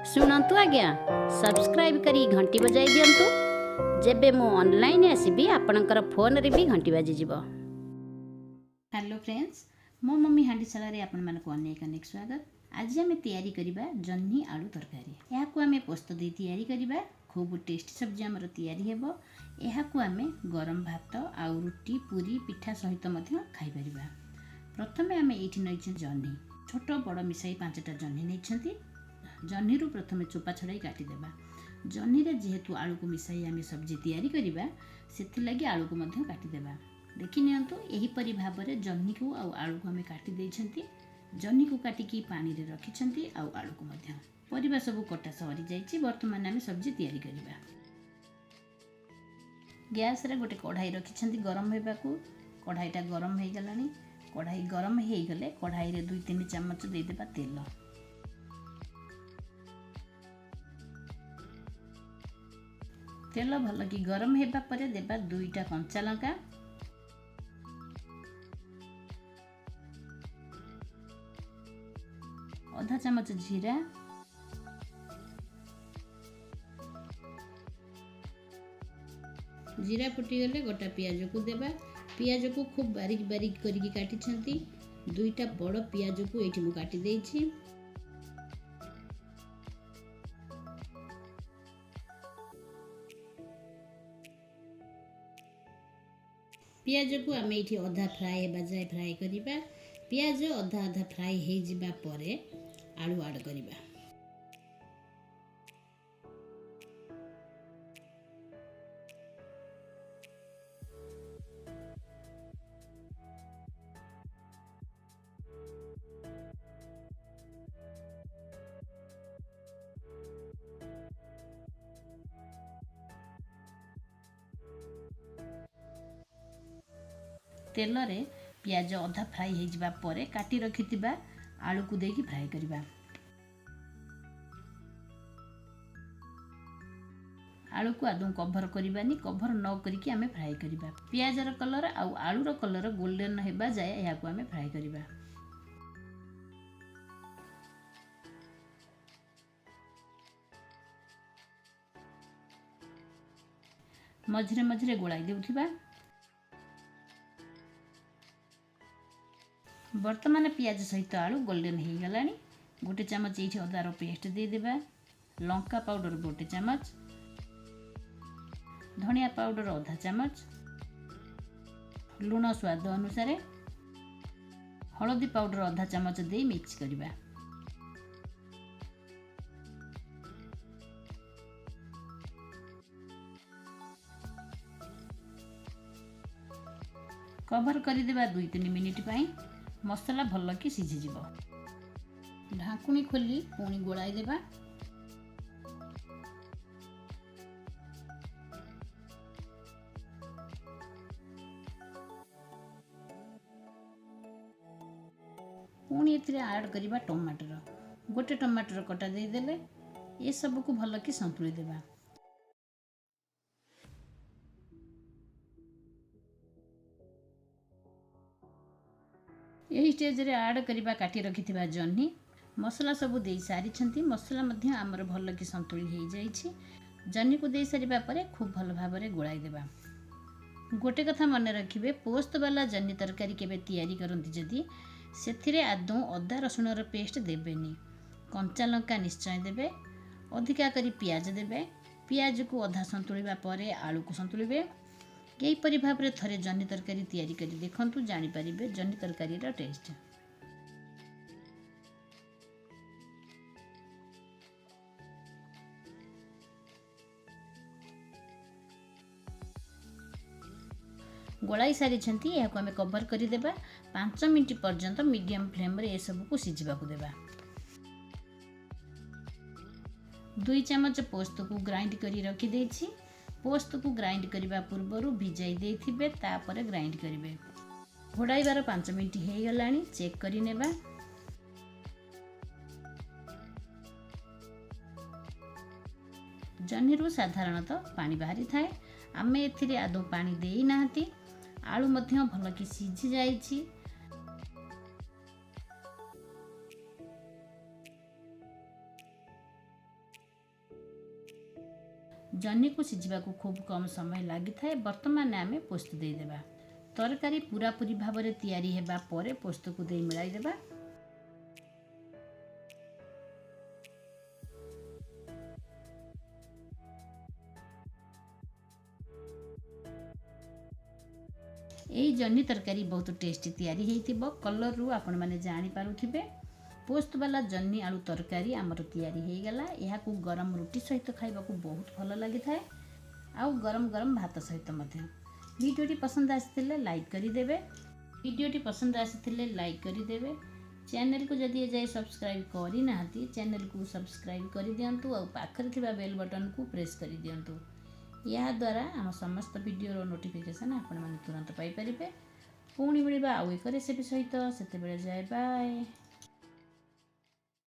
शुणु आज्ञा सब्सक्राइब करी घंटी बजाई दिंतु जेबे मु ऑनलाइन आसीबी आपणकर फोन रे भी घंटी बाजी जीवो। हेलो फ्रेंड्स, मो मम्मी हांडीशाला रे आपण मानको अनेक अनेक स्वागत। आज आम तैयारी करिबा जन्नी आलू तरकारी। याकू आम पोस्त दे तैयारी करिबा। खूब टेस्टी सब्जी आमर तैयारी हेबो। याकू आम गरम भात आउ रुटी पूरी पिठा सहित मध्य खाई परिबा। प्रथमे आम एठी नैछि जन्नी, छोट बड़ मिसाई 5टा जन्नी नैछंती। जन्नी रु प्रथमे चोपा छड़ाई काटिदेबा। जन्नी रे जेहेतु आलू को मिसाई आम सब्जी तैयारी करिबा, सेथि लागि आलू को मध्य काटिदेबा। देखि नियंतु एही परि भाबरे जन्नी को आउ आलू को आम काटि दैछंती। जन्नी को काटिकी पानी रे रखिछंती आउ आलू को मध्य। परिबा सब कटा सरी जाइछि। वर्तमान आम सब्जी तैयारी करिबा। गैस रे गोटे कढ़ाई रखिछंती गरम हेबाकू। कढ़ाईटा गरम हे गलानी। कढ़ाई गरम हे गले कढ़ाई रे 2-3 चम्मच दे देबा तेल। तेल भल कि गरम हेबा परे देबा 2टा कंचा लंका, आधा चम्मच जीरा, जीरा फुटी गले गोटा पियाज को देबा। पियाज को खूब बारीक बारीक करिकी काटी छंती। 2टा बड़ पियाज को एठी मु काटी देइछि। पियाज को आम ये अधा फ्राए हेबा जाए फ्राए करिबा। पियाज अधा अधा फ्राए हे जिबा परे आलू ऐड करिबा। तेल रे पियाज अधा फ्राए हे जिबा परे काटी रखितिबा आलू को देकी फ्राए करिबा। आलू को आदौ कभर करिबानी। कभर न करिकी आमे फ्राए करिबा। पियाज रो कलर आउ आलू रो कलर गोल्डन हेबा जाय या को आमे फ्राए करिबा। मझरे मझरे गोलाई देउथिबा। वर्तमान पियाज सहित आलू गोल्डन हो गलानी। गोटे चम्मच ये अदार पेस्ट दे देबा। लंका पाउडर गोटे चम्मच, धनिया पाउडर आधा चम्मच, लुण स्वाद अनुसार, हलदी पाउडर आधा चम्मच दे मिक्स करिबा। कवर कर देबा 2-3 मिनिट पई। मसला भल कि सिझी जीव। ढाकुणी खोली पुणी गोलाई देबा। पुणी एथिरे ऐड करिबा टमाटर। गोटे टमाटर कटा दे देले ए सब को भल कि संतुली देबा। यही स्टेज रे ऐड करिबा काटी रखिथिबा जन्नी। मसला सब दे सारी छंती। मसला मध्य आमर भल कि संतुली हे जाइछि। जन्नी को दे सारिबा परे खूब भल भाबरे गोलाई देबा। गोटे कथा मन रखिबे, पोस्त वाला जन्नी तरकारी केबे तैयारी करंती जदी सेथिरे आदौ अदा रसुण रो पेस्ट देबेनी। कंचा लंका निश्चय देबे। अधिका करी पियाज देबे। पियाज को अधा संतुलिबा परे आलू को संतुलिबे। यही परि भाबरे थरे जन्नी तरकारी तैयारी करी देखंतु, जानि परिबे जन्नी तरकारी रा टेस्ट। गोलाई सारी छंती। या को हमें कवर करी देबा। 5 मिनिट पर्यंत मीडियम फ्लेम रे ए सब को सिझिबा को देबा। 2 चम्मच पोस्त को ग्राइंड करी रखी देछि। पोस्त को ग्राइंड करने पूर्वर भिजाई देथिबे, तापर ग्राइंड करिवे। घोड़ाइबार 5 मिनिट हो गलानी। चेक करि नेबा। जन्नी रु साधारणतः पानी बाहरी थाए। आमे एथिरे आदौ पानी देई नाहंती। आलू मध्य भल कि सिझी जाइछि। जन्नी को सिझा खूब कम समय लगी था। बर्तमान आम पोस्त देदेबा। तरकारी पूरापूरी भाव में तैयारी हेबा परे पोस्त को दे मिलाई देबा। यही जन्नी तरकारी बहुत टेस्टी तैयारी होइतिबो। कलर रु आपण माने जानि पारुथिबे पोस्त वाला जन्नी आलू तरकारी आमर तैयारी हो गला। यह गरम रुटी सहित खाइबाकू बहुत भल लगी था। आउ गरम गरम भात सहित मध्य। वीडियोटी पसंद आसिथिले लाइक करिदेबे। वीडियोटी पसंद आसिथिले लाइक करिदेबे। चैनल को जदि जाए सब्सक्राइब करि नाहंती चैनल को सब्सक्राइब करि दियंतु और पाखरे थिबा बेल बटन को प्रेस करि दियंतु। या द्वारा आम समस्त वीडियो नोटिफिकेशन आपण माने तुरंत पाई परिबे। पुणी मिलबा आउ एक रेसिपी सहित। सेते बेले जाए बाय।